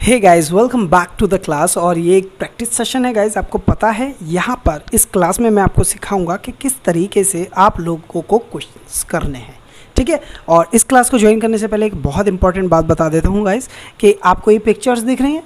Hey guys, welcome back to the class. और ये एक प्रैक्टिस सेशन है गाइस। आपको पता है यहाँ पर इस क्लास में मैं आपको सिखाऊंगा कि किस तरीके से आप लोगों को क्वेश्चंस करने हैं, ठीक है। और इस क्लास को ज्वाइन करने से पहले एक बहुत इंपॉर्टेंट बात बता देता हूँ गाइस कि आपको ये पिक्चर्स दिख रही हैं,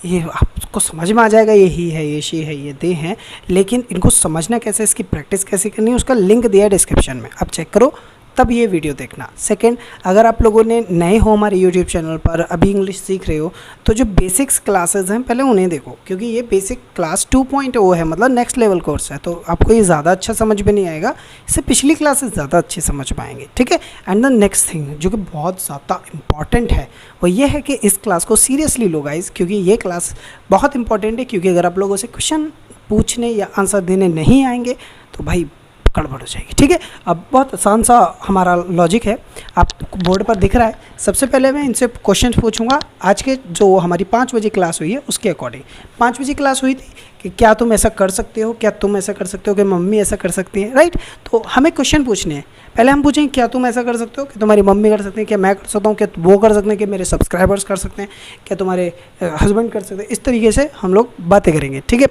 ये आपको समझ में आ जाएगा, ये ही है, ये शी है, ये दे हैं, लेकिन इनको समझना कैसे, इसकी प्रैक्टिस कैसे करनी है, उसका लिंक दिया है डिस्क्रिप्शन में, आप चेक करो तब ये वीडियो देखना। सेकंड, अगर आप लोगों ने नए हो हमारे यूट्यूब चैनल पर, अभी इंग्लिश सीख रहे हो, तो जो बेसिक्स क्लासेस हैं पहले उन्हें देखो, क्योंकि ये बेसिक क्लास 2.0 है, मतलब नेक्स्ट लेवल कोर्स है, तो आपको ये ज़्यादा अच्छा समझ में नहीं आएगा, इससे पिछली क्लासेस ज़्यादा अच्छी समझ पाएंगे, ठीक है। एंड द नेक्स्ट थिंग जो कि बहुत ज़्यादा इंपॉर्टेंट है वो ये है कि इस क्लास को सीरियसली लो गाइस, क्योंकि ये क्लास बहुत इंपॉर्टेंट है। क्योंकि अगर आप लोगों से क्वेश्चन पूछने या आंसर देने नहीं आएंगे तो भाई गड़बड़ हो जाएगी, ठीक है। अब बहुत आसान सा हमारा लॉजिक है, आप बोर्ड पर दिख रहा है। सबसे पहले मैं इनसे क्वेश्चन पूछूंगा, आज के जो हमारी 5 बजे क्लास हुई है उसके अकॉर्डिंग। 5 बजे क्लास हुई थी कि क्या तुम ऐसा कर सकते हो, क्या तुम ऐसा कर सकते हो, कि मम्मी ऐसा कर सकती हैं, राइट। तो हमें क्वेश्चन पूछने हैं। पहले हम पूछेंगे क्या तुम ऐसा कर सकते हो, कि तुम्हारी मम्मी कर सकते हैं, क्या मैं कर सकता हूँ, क्या वो कर सकते हैं, कि मेरे सब्सक्राइबर्स कर सकते हैं, क्या तुम्हारे हस्बैंड कर सकते हैं। इस तरीके से हम लोग बातें करेंगे, ठीक है।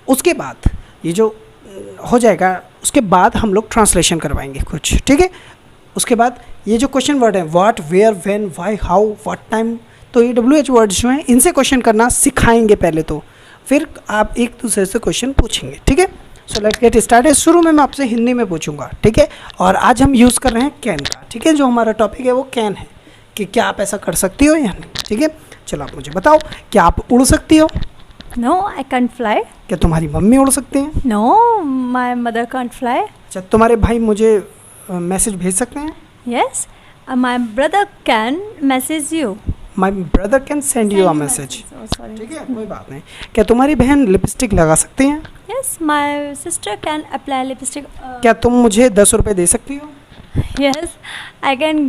उसके बाद ये जो हो जाएगा, उसके बाद हम लोग ट्रांसलेशन करवाएंगे कुछ, ठीक है। उसके बाद ये जो क्वेश्चन वर्ड है, what, where, when, why, how, what time, तो ये WH वर्ड्स जो हैं इनसे क्वेश्चन करना सिखाएंगे पहले, तो फिर आप एक दूसरे से क्वेश्चन पूछेंगे, ठीक है। So let's get started. शुरू में मैं आपसे हिंदी में पूछूंगा, ठीक है। और आज हम यूज़ कर रहे हैं कैन का, ठीक है। जो हमारा टॉपिक है वो कैन है, कि क्या आप ऐसा कर सकती हो या नहीं, ठीक है। चलो आप मुझे बताओ, क्या आप उड़ सकती हो? No, I can't fly. क्या तुम्हारी मम्मी उड़ सकती हैं? No, my mother can't fly. अच्छा, तुम्हारे भाई मुझे मैसेज भेज सकते हैं? Yes, my brother can message you. My brother can send you a message, Oh, sorry. ठीक है, कोई बात नहीं। क्या तुम्हारी बहन लिपस्टिक लगा सकती हैं? Yes, my sister can apply lipstick. क्या तुम मुझे 10 रुपये दे सकती हो? Yes, I can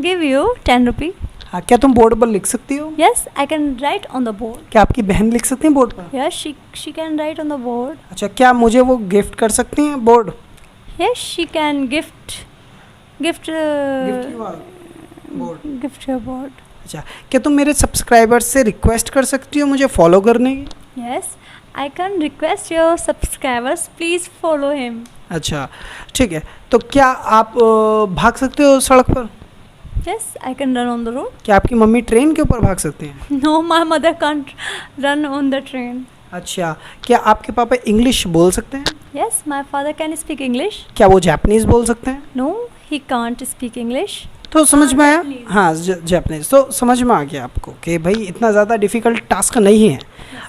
give you 10 rupee. हाँ, क्या तुम बोर्ड पर लिख सकती हो? Yes, I can write on the board. क्या आपकी बहन लिख सकती है बोर्ड पर? Yes, she can write on the board. अच्छा, क्या मुझे वो गिफ्ट कर सकती हैं board? Yes, she can gift gift board. gift your board. अच्छा, क्या तुम मेरे सब्सक्राइबर्स से रिक्वेस्ट कर सकती हो मुझे फॉलो करने की? Yes, I can request your subscribers please follow him. अच्छा, ठीक है। तो क्या आप भाग सकते हो सड़क पर? Yes, I can run on the road. क्या आपकी मम्मी ट्रेन के ऊपर भाग सकती हैं? No, my mother can't run on the train. अच्छा, क्या आपके पापा इंग्लिश बोल सकते हैं? Yes, my father can speak English. क्या वो जापानीज़ बोल सकते हैं? No, he can't speak English. तो समझ में आया? Japanese. हाँ, जापानीज़। तो समझ में आ गया आपको कि भाई इतना ज़्यादा डिफ़िकल्ट टास्क नहीं है,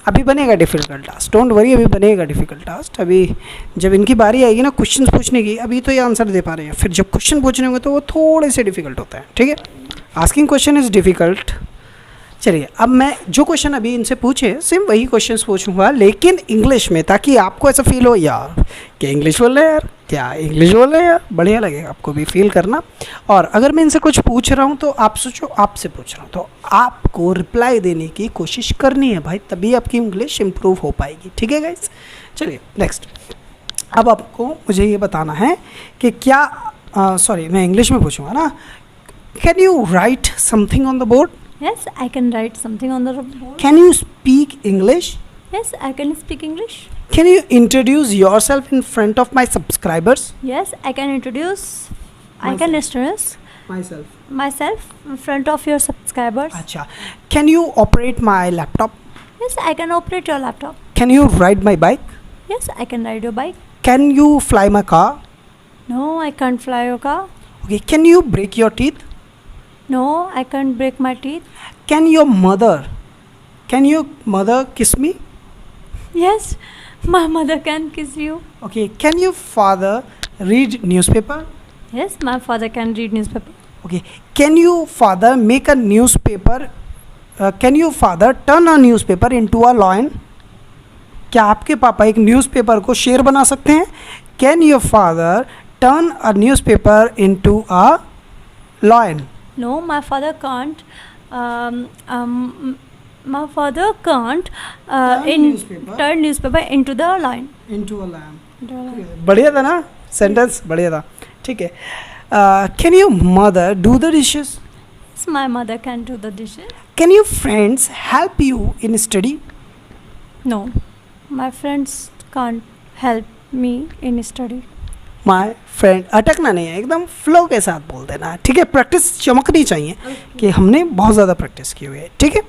अभी बनेगा डिफ़िकल्ट टास्क, डोंट वरी, अभी बनेगा डिफ़िकल्ट टास्क। अभी जब इनकी बारी आएगी ना क्वेश्चन पूछने की, अभी तो ये आंसर दे पा रहे हैं, फिर जब क्वेश्चन पूछने होंगे तो वो थोड़े से डिफ़िकल्ट होता है, ठीक है। Asking question is difficult. चलिए, अब मैं जो क्वेश्चन अभी इनसे पूछे सेम वही क्वेश्चंस पूछूंगा, लेकिन इंग्लिश में, ताकि आपको ऐसा फील हो यार क्या इंग्लिश बोल रहे हैं यार, क्या इंग्लिश बोल रहे हैं यार, बढ़िया लगेगा आपको भी फील करना। और अगर मैं इनसे कुछ पूछ रहा हूँ तो आप सोचो आपसे पूछ रहा हूँ, तो आपको रिप्लाई देने की कोशिश करनी है भाई, तभी आपकी इंग्लिश इम्प्रूव हो पाएगी, ठीक है गाइस। चलिए नेक्स्ट, अब आपको मुझे ये बताना है कि क्या सॉरी मैं इंग्लिश में पूछूंगा ना, can you right something on the board? Yes, I can write something on the board. Can you speak English? Yes, I can speak English. Can you introduce yourself in front of my subscribers? Yes, I can introduce myself in front of your subscribers. अच्छा, can you operate my laptop? Yes, I can operate your laptop. Can you ride my bike? Yes, I can ride your bike. Can you fly my car? No, I can't fly your car. Okay, can you break your teeth? No, I can't break my teeth. Can your mother kiss me? Yes, my mother can kiss you. Okay, can your father read newspaper? Yes, my father can read newspaper. Okay, can your father make a newspaper? Can your father turn a newspaper into a lion? क्या आपके पापा एक newspaper को शेर बना सकते हैं? Can your father turn a newspaper into a lion? No, my father can't. My father can't turn newspaper into the lion. Into a lion. बढ़िया था ना सेंटेंस, बढ़िया था, ठीक है। Can your mother do the dishes? my mother can do the dishes. Can your friends help you in study? No, my friends can't help me in study. My friend, अटकना नहीं है, एकदम फ्लो के साथ बोल देना है, ठीक है। प्रैक्टिस चमकनी चाहिए कि हमने बहुत ज़्यादा प्रैक्टिस की हुई है, ठीक है।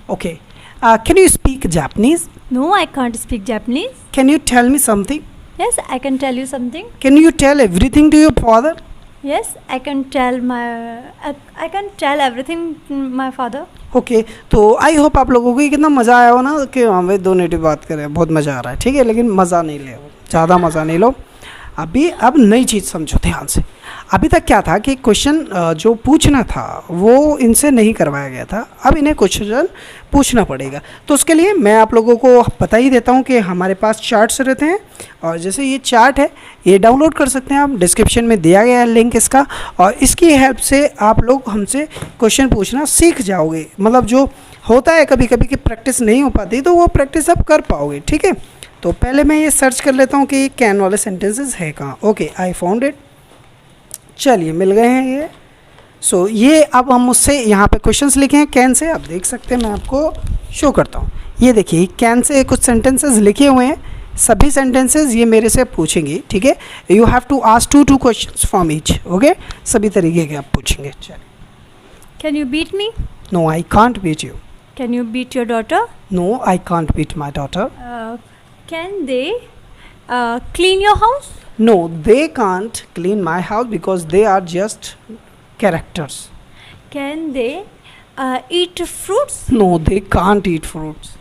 Okay, can you speak Japanese? No, I can't speak Japanese. Can you tell me something? Yes, I can tell you something. Can you tell everything to your father? Yes, I can tell I can tell everything to my father. Okay, तो I hope आप लोगों को ये कितना मज़ा आया हो ना कि हम दो नेटिव बात करें, बहुत मज़ा आ रहा है, ठीक है। लेकिन मज़ा नहीं ले, ज़्यादा मज़ा नहीं लो। अब नई चीज़ समझो ध्यान से। अभी तक क्या था कि क्वेश्चन जो पूछना था वो इनसे नहीं करवाया गया था, अब इन्हें क्वेश्चन पूछना पड़ेगा। तो उसके लिए मैं आप लोगों को बता ही देता हूँ कि हमारे पास चार्ट्स रहते हैं, और जैसे ये चार्ट है ये डाउनलोड कर सकते हैं आप, डिस्क्रिप्शन में दिया गया है लिंक इसका, और इसकी हेल्प से आप लोग हमसे क्वेश्चन पूछना सीख जाओगे। मतलब जो होता है कभी कभी कि प्रैक्टिस नहीं हो पाती, तो वो प्रैक्टिस आप कर पाओगे, ठीक है। तो पहले मैं ये सर्च कर लेता हूँ कि ये कैन वाले सेंटेंसेस है कहाँ। Okay, I found it. चलिए, मिल गए हैं ये। सो ये अब हम मुझसे यहाँ पे क्वेश्चंस लिखे हैं कैन से, आप देख सकते हैं, मैं आपको शो करता हूँ। ये देखिए कैन से कुछ सेंटेंसेस लिखे हुए हैं, सभी सेंटेंसेस ये मेरे से पूछेंगे, ठीक है। You have to ask 2 questions from each, okay. सभी तरीके के आप पूछेंगे। चलिए। Can you beat me? No, I can't beat you. Can you beat your daughter? No, I can't beat my daughter. Can they clean your house? No, they can't clean my house because they are just characters. Can they eat fruits? No, they can't eat fruits.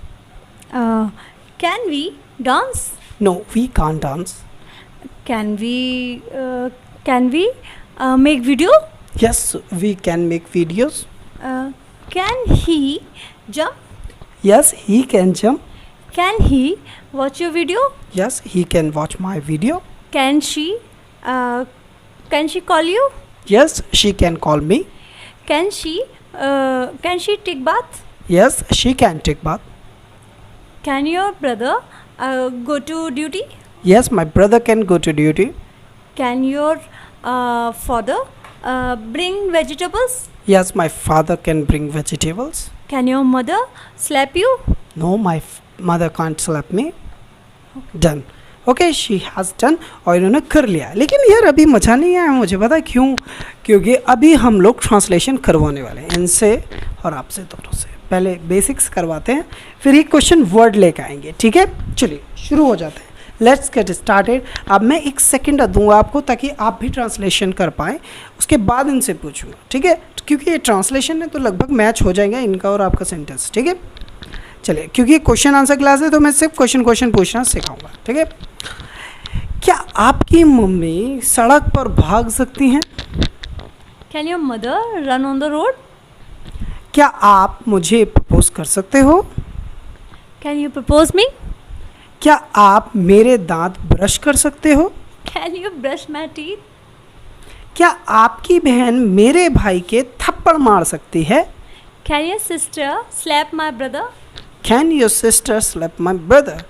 Can we dance? No, we can't dance. Can we make video? Yes, we can make videos. Can he jump? Yes, he can jump. Can he watch your video? Yes, he can watch my video. Can she call you? Yes, she can call me. Can she take bath? Yes, she can take bath. Can your brother go to duty? Yes, my brother can go to duty. Can your father bring vegetables? Yes, my father can bring vegetables. Can your mother slap you? No, my mother can't slap me. Done. Okay, she has done, और इन्होंने कर लिया। लेकिन यार अभी मज़ा नहीं आया, मुझे पता है क्यों, क्योंकि अभी हम लोग ट्रांसलेशन करवाने वाले हैं इनसे और आपसे दोनों से। पहले बेसिक्स करवाते हैं, फिर एक क्वेश्चन वर्ड लेकर आएंगे, ठीक है। चलिए शुरू हो जाते हैं, लेट्स गेट स्टार्टेड। अब मैं 1 सेकेंड दूंगा आपको ताकि आप भी ट्रांसलेशन कर पाएँ, उसके बाद इनसे पूछूंगा, ठीक है। क्योंकि ये ट्रांसलेशन है तो लगभग मैच हो जाएगा इनका और आपका सेंटेंस, ठीक है। चलिए, क्योंकि क्वेश्चन आंसर क्लास है तो मैं सिर्फ क्वेश्चन पूछना सिखाऊंगा, ठीक है। क्या आपकी मम्मी सड़क पर भाग सकती हैं? Can your mother run on the road? क्या आप मुझे प्रपोज कर सकते हो? Can you propose me? क्या आप मेरे दांत ब्रश कर सकते हो? Can you brush my teeth? क्या आपकी बहन मेरे भाई के थप्पड़ मार सकती है? Can your sister slap my brother? Can your sister slap my brother?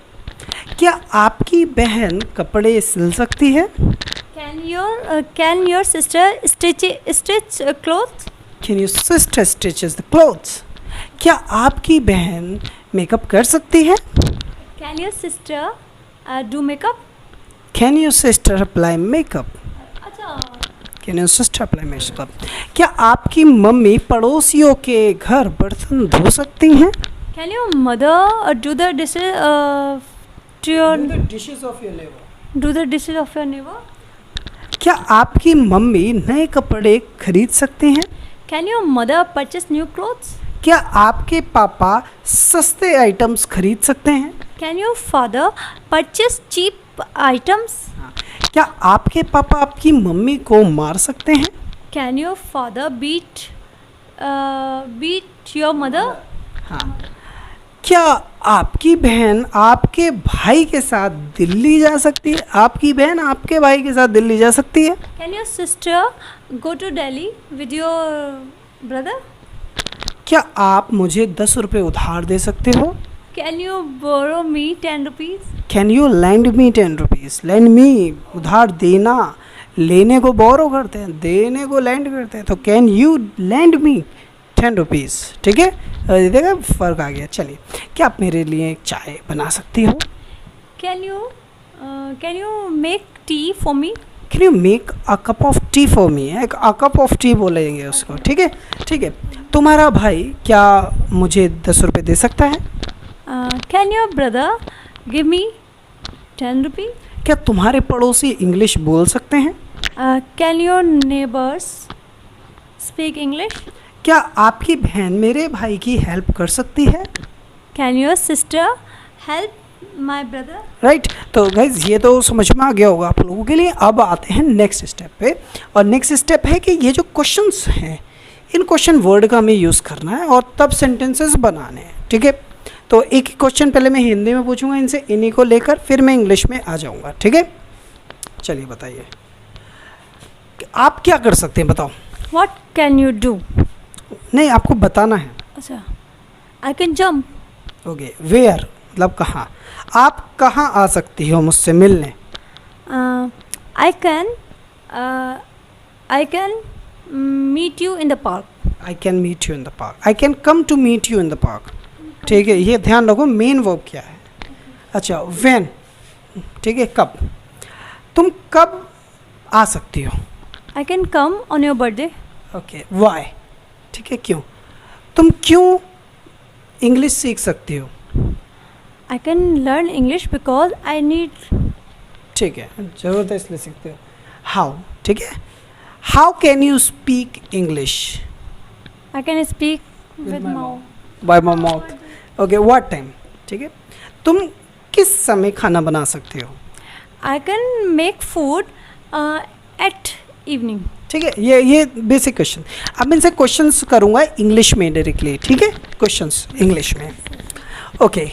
क्या आपकी बहन कपड़े सिल सकती है? Can your sister stitch clothes? Can your sister stitches the clothes? क्या आपकी बहन मेकअप कर सकती है? Can your sister do makeup? Can your sister apply makeup? अच्छा, Can your sister apply makeup? क्या आपकी मम्मी पड़ोसियों के घर बर्तन धो सकती हैं? Can your mother do the dishes dishes of your neighbor? do the dishes of your neighbor? क्या आपकी मम्मी नए कपड़े खरीद सकती हैं? Can your mother purchase new clothes? क्या आपके पापा सस्ते आइटम्स खरीद सकते हैं? Can your father purchase cheap items? क्या आपके पापा आपकी मम्मी को मार सकते हैं? Can your father beat your mother? हाँ। क्या आपकी बहन आपके भाई के साथ दिल्ली जा सकती है? आपकी बहन आपके भाई के साथ दिल्ली जा सकती है? Can your sister go to Delhi with your brother? क्या आप मुझे 10 रुपये उधार दे सकते हो? Can you borrow me 10 rupees? Can you lend me 10 rupees? Lend me उधार देना, लेने को बोरो करते हैं, देने को लैंड करते हैं, तो can you lend me 10 rupees, ठीक है। देखा फ़र्क आ गया। चलिए, क्या आप मेरे लिए एक चाय बना सकती हो? Can you make tea for me? Can you make a cup of T for me? एक अ कप ऑफ टी बोलेंगे उसको, ठीक है, ठीक है। तुम्हारा भाई क्या मुझे 10 रुपये दे सकता है? Can your brother give me 10 rupees? क्या तुम्हारे पड़ोसी इंग्लिश बोल सकते हैं? Can your neighbors speak English? क्या आपकी बहन मेरे भाई की हेल्प कर सकती है? Can your sister help my brother? Right तो गाइज ये तो समझ में आ गया होगा आप लोगों के लिए। अब आते हैं नेक्स्ट स्टेप पे, और नेक्स्ट स्टेप है कि ये जो क्वेश्चंस हैं इन क्वेश्चन वर्ड का हमें यूज़ करना है और तब सेंटेंसेस बनाने हैं, ठीक है। तो एक क्वेश्चन पहले मैं हिंदी में पूछूंगा इनसे, इन्हीं को लेकर फिर मैं इंग्लिश में आ जाऊंगा, ठीक है। चलिए बताइए आप क्या कर सकते हैं, बताओ। What can you do? नहीं, आपको बताना है। अच्छा, I can jump. Okay, where मतलब कहाँ, आप कहाँ आ सकती हो मुझसे मिलने? I can meet you in the park. I can meet you in the park, I can come to meet you in the park, ठीक है। ये ध्यान रखो मेन वर्ब क्या है। अच्छा, व्हेन, ठीक है, कब, तुम कब आ सकती हो? I can come on your birthday. Okay, why, ठीक है, क्यों, तुम क्यों इंग्लिश सीख सकती हो? I can learn English because I need. ठीक है, ज़रूरत है इसलिए सीखते हो। हाउ, ठीक है, how can you speak English? I can speak with my mouth. Bye my mouth. Okay, what time, ठीक है, तुम किस समय खाना बना सकती हो? I can make food at evening. ठीक है, ये बेसिक क्वेश्चन। अब मैं इनसे क्वेश्चंस करूँगा इंग्लिश में डायरेक्टली, ठीक है, क्वेश्चंस इंग्लिश में। Okay,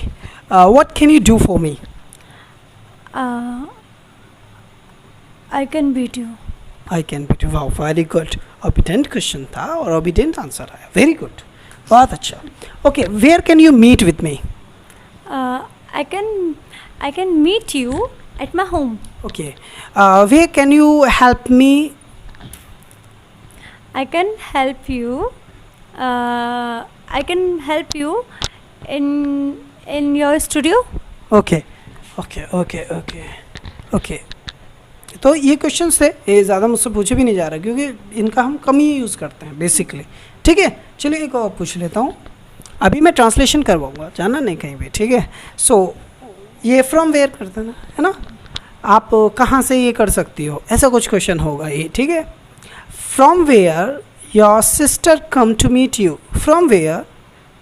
what can you do for me? I can beat you. I can beat you, wow very good. Obedient question था और ऑबिडेंट आंसर आया, वेरी गुड, बहुत अच्छा। Okay, where can you meet with me? I can meet you at my home. Okay, where can you help me? I can help you. I can help you in your studio. Okay okay okay okay okay, तो ये questions थे, ये ज़्यादा मुझसे पूछे भी नहीं जा रहा क्योंकि इनका हम कम ही यूज़ करते हैं बेसिकली, ठीक है। चलिए एक और पूछ लेता हूँ, अभी मैं ट्रांसलेशन करवाऊँगा, जाना नहीं कहीं भी, ठीक है। सो ये फ्रॉम वेयर करते हैं ना, है ना, आप कहाँ से ये कर सकती हो, ऐसा कुछ क्वेश्चन होगा ये, ठीक है। From where your sister come to meet you? From where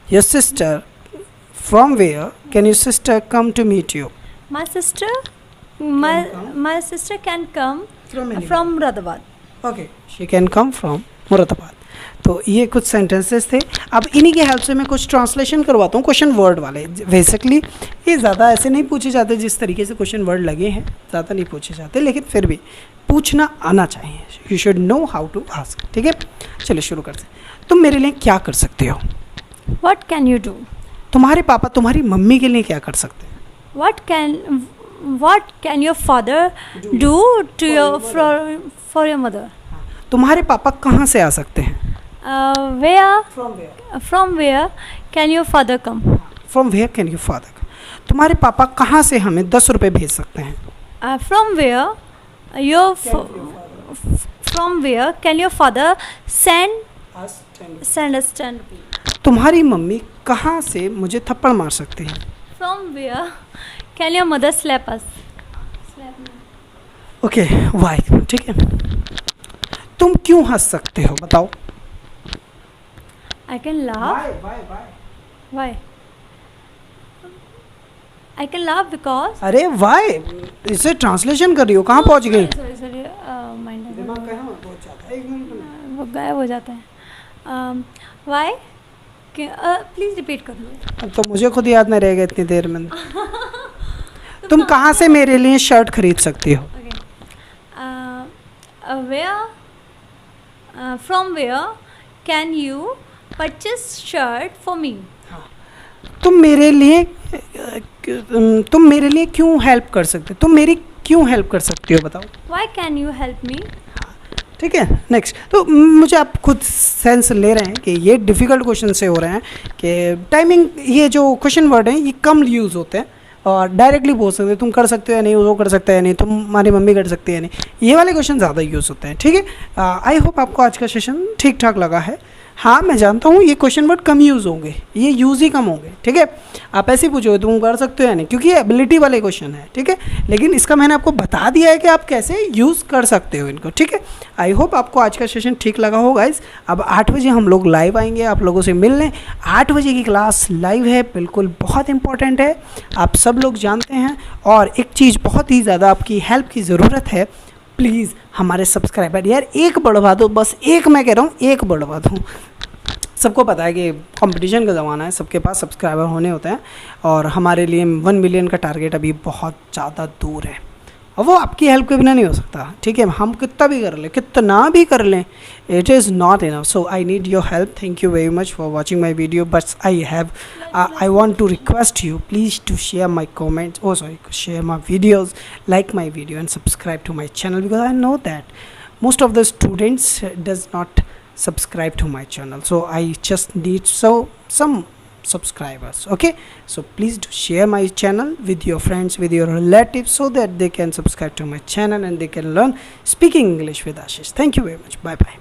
your sister, from where can your sister come to meet you? My sister can come From anywhere. from Muradabad. Okay, she can come from Moradabad. तो ये कुछ sentences थे। अब इन्हीं की help से मैं कुछ ट्रांसलेशन करवाता हूँ क्वेश्चन वर्ड वाले। बेसिकली ये ज़्यादा ऐसे नहीं पूछे जाते जिस तरीके से क्वेश्चन वर्ड लगे हैं, ज़्यादा नहीं पूछे जाते, लेकिन फिर भी पूछना आना चाहिए। You should know how to ask, ठीक है। चलिए शुरू करते हैं। तुम मेरे लिए क्या कर सकते हो? What can you do? तुम्हारे पापा तुम्हारी मम्मी के लिए क्या कर सकते हैं? What can your father do to your for your mother? तुम्हारे पापा कहाँ से आ सकते हैं? From where can your father come? From where can you father, तुम्हारे पापा कहाँ से हमें 10 रुपये भेज सकते हैं? From where can your father send us 10 rupees? तुम्हारी मम्मी कहाँ से मुझे थप्पड़ मार सकती है? From where can your mother slap us? Okay, why, ठीक है। तुम क्यों हंस सकते हो, बताओ। I can laugh. Why? I can laugh because. अरे वाई, इसे ट्रांसलेशन कर रही हो, कहाँ पहुँच गई? Sorry. Mind. दिमाग कहाँ पहुँच जाता है, 1 मिनट में। वो गायब हो जाता है। Why? प्लीज रिपीट कर लो। तो मुझे खुद याद नहीं रहेगा इतनी देर में। तुम कहाँ से मेरे लिए शर्ट खरीद सकती हो? From where can you purchase shirt for me? तुम मेरे लिए क्यों हेल्प कर सकते हो? तुम मेरी क्यों हेल्प कर सकती हो, बताओ। Why can you help me? ठीक है। नेक्स्ट, तो मुझे आप खुद सेंस ले रहे हैं कि ये डिफ़िकल्ट क्वेश्चन से हो रहे हैं कि टाइमिंग, ये जो क्वेश्चन वर्ड हैं ये कम यूज़ होते हैं और डायरेक्टली बोल सकते हैं तुम कर सकते हो या नहीं, वो कर सकते हैं या नहीं, तुम्हारी मम्मी कर सकती है या नहीं, ये वाले क्वेश्चन ज़्यादा यूज़ होते हैं। ठीक है, आई होप आपको आज का सेशन ठीक ठाक लगा है। हाँ, मैं जानता हूँ ये क्वेश्चन वर्ड कम यूज़ होंगे, ये यूज़ ही कम होंगे। ठीक है, आप ऐसे ही पूछोगे तुम कर सकते हो या नहीं, क्योंकि ये एबिलिटी वाले क्वेश्चन है। ठीक है, लेकिन इसका मैंने आपको बता दिया है कि आप कैसे यूज़ कर सकते हो इनको। ठीक है, आई होप आपको आज का सेशन ठीक लगा हो गाइस। अब 8 बजे हम लोग लाइव आएंगे आप लोगों से मिलने। 8 बजे की क्लास लाइव है, बिल्कुल बहुत इंपॉर्टेंट है, आप सब लोग जानते हैं। और एक चीज़ बहुत ही ज़्यादा आपकी हेल्प की ज़रूरत है, प्लीज़ हमारे सब्सक्राइबर यार एक बढ़वा दो, बस एक, मैं कह रहा हूँ एक बढ़वा दो। सबको पता है कि कंपटीशन का ज़माना है, सबके पास सब्सक्राइबर होने होते हैं और हमारे लिए 1 मिलियन का टारगेट अभी बहुत ज़्यादा दूर है और वो आपकी हेल्प के बिना नहीं हो सकता। ठीक है, हम कितना भी कर लें, it is not enough. So I need your help. Thank you very much for watching my video, but I want to request you please to share my comments, share my videos, like my video and subscribe to my channel, because I know that most of the students does not subscribe to my channel, so I just need some subscribers. Okay, so please do share my channel with your friends, with your relatives, so that they can subscribe to my channel and they can learn speaking English with Ashish. Thank you very much. Bye bye.